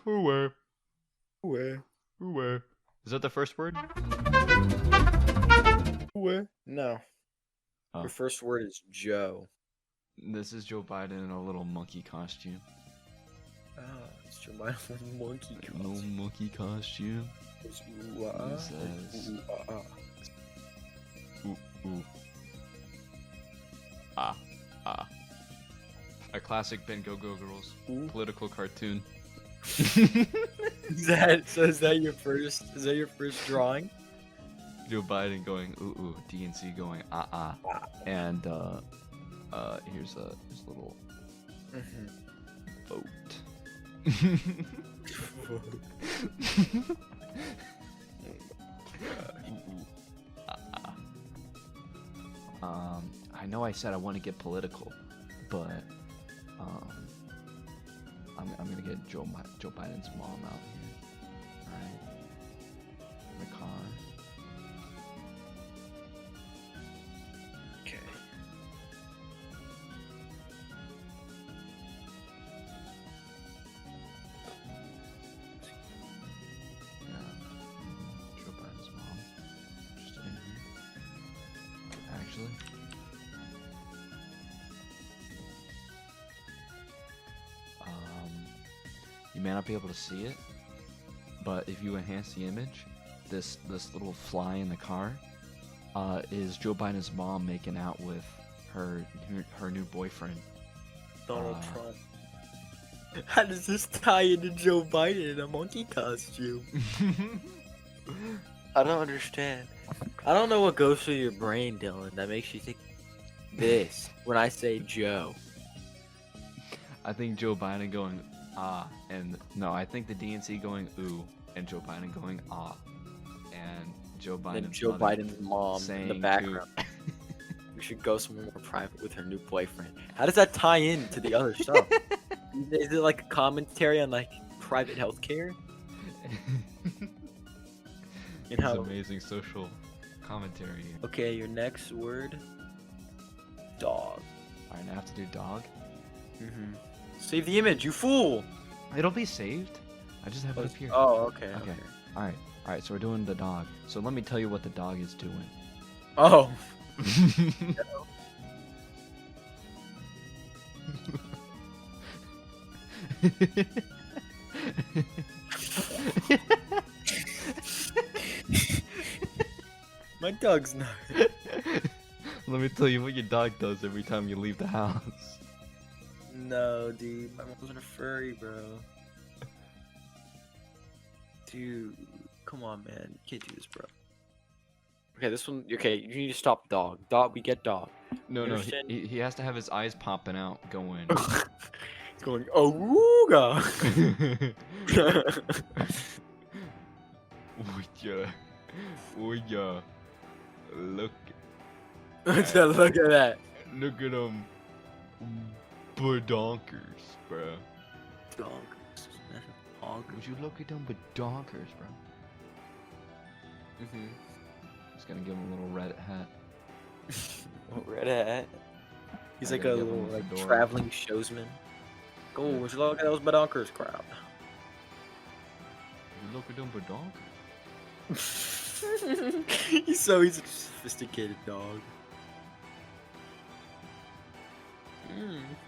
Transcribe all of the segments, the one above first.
Uwe. Uwe. Uwe. Is that the first word? Uwe. No. Oh. Your first word is Joe. This is Joe Biden in a little monkey costume. Ah, it's Joe Biden monkey No costume. monkey costume. It's ooh-ah. It says- Ooh-ah. Ooh, ooh. Ah, ah. A classic Ben Go-Go Girls Ooh. political cartoon. Is that your first? Is that your first drawing? Joe Biden going ooh ooh, DNC going ah ah, and here's a little boat. I know I said I want to get political, but I'm gonna get Joe Biden's mom out here. All right, in the car. Okay. Yeah, Joe Biden's mom. Just in here. Actually. You may not be able to see it, but if you enhance the image, this little fly in the car is Joe Biden's mom making out with her new boyfriend. Donald Trump. How does this tie into Joe Biden in a monkey costume? I don't understand. I don't know what goes through your brain, Dylan, that makes you think this when I say Joe. I think Joe Biden going ah, and no, I think the DNC going ooh, and Joe Biden going ah, and Joe Biden. And Joe Biden's mom in the saying background. We should go somewhere more private with her new boyfriend. How does that tie in to the other stuff? Is it like a commentary on like private healthcare? It's amazing social commentary here. Okay, your next word. Dog. Alright, now I have to do dog. Save the image, you fool! It'll be saved. I just have it up here. Oh, okay. Okay. Alright, so we're doing the dog. So let me tell you what the dog is doing. Oh. My dog's not. Let me tell you what your dog does every time you leave the house. No, dude. My mom's a furry, bro. Dude, come on, man. You can't do this, bro. Okay, this one. Okay, you need to stop dog. Dog, we get dog. No, You no, understand? he has to have his eyes popping out, going. It's going, Awooga! Oh yeah. Look Look at that. at him. Badonkers, bro. Donkers. Would you look at them badonkers, bro? Just gonna give him a little red hat. Red hat. He's I like a gotta give little him a like fedora. traveling showsman. Go, would you look at those badonkers crowd? You look at them badonkers. He's a sophisticated dog.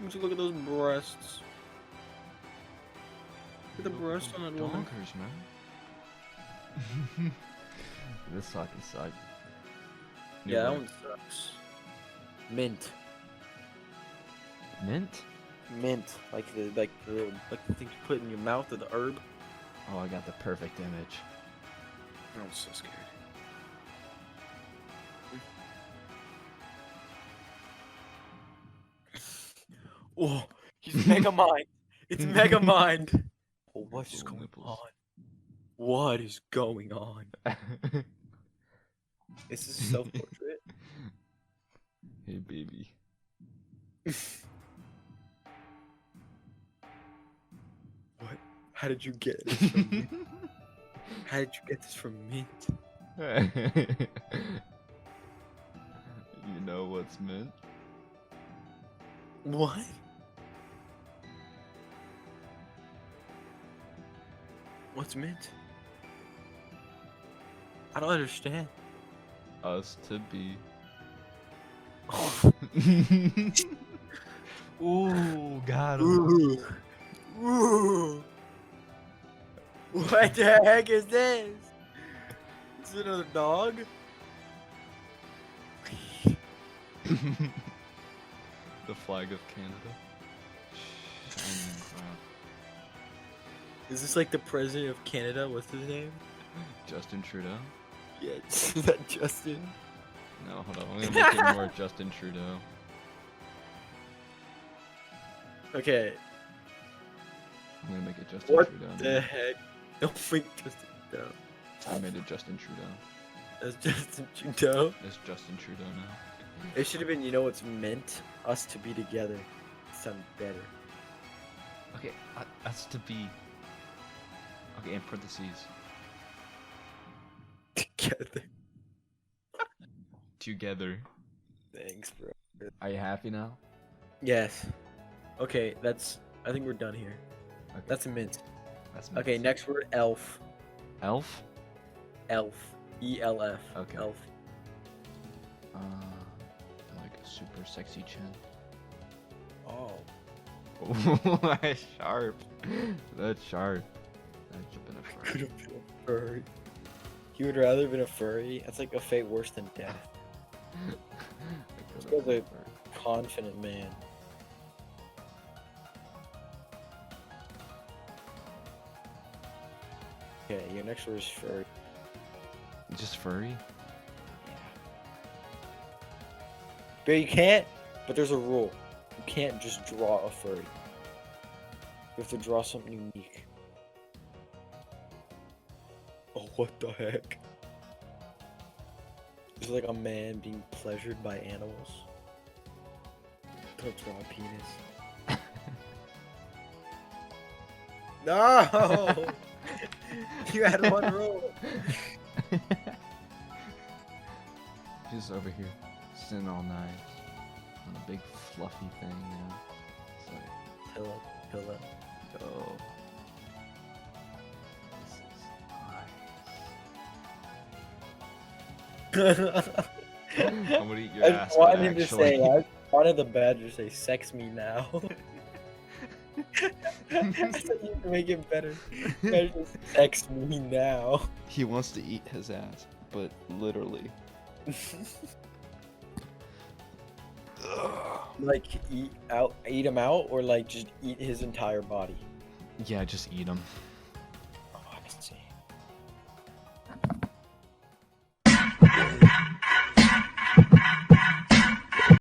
Would you look at those breasts? Look at the breasts on that woman. Badonkers, man. This fucking sucks. New Yeah, that word. one sucks. Mint. Mint? Mint. Like the thing you put in your mouth of the herb. Oh, I got the perfect image. I'm so scared. Oh, he's Mega Mind. It's Mega Mind. Oh, what is Little going nipples. on? What is going on? Is this self-portrait? Hey, baby. What? How did you get this from me? How did you get this from Mint? You know what's mint? What? What's mint? I don't understand. Us to be. Ooh. Ooh, got Ooh. Ooh. What the heck is this? Is it another dog? The flag of Canada. Shining crown. Is this like the president of Canada? What's his name? Justin Trudeau? Yeah, is that Justin? No, hold on. I'm gonna make it more Justin Trudeau. Okay. I'm gonna make it Justin What Trudeau. the now. heck? Don't freak Justin Trudeau. I made it Justin Trudeau. That's Justin Trudeau. It's Justin Trudeau now. It should have been, you know what's meant? Us to be together. Sound better. Okay, us to be. Okay, in parentheses. Together. Together. Thanks, bro. Are you happy now? Yes. Okay, I think we're done here. Okay, That's a mint. that's Okay, nice. next word, elf. Elf? Elf. E-L-F. Okay. Elf. Like a super sexy chin. Oh. That's sharp. That's sharp. That should have been a Could fur. have been a furry. He would rather been a furry. That's like a fate worse than death. That This could've guy's been a a fur. confident man. Okay, your next word is furry. Just furry? But you can't. But there's a rule. You can't just draw a furry. You have to draw something unique. Oh, what the heck? It's like a man being pleasured by animals. Don't draw a penis. No! You had one rule. He's over here sitting all nice on a big fluffy thing, you know. It's like, Pillow. oh, this is nice. I'm gonna eat your I ass, just but wanted him to actually. say, I wanted the badger to say, sex me now. I said you can make it better. Badger says, sex me now. He wants to eat his ass, but literally. Like eat him out, or like just eat his entire body. Yeah, just eat him.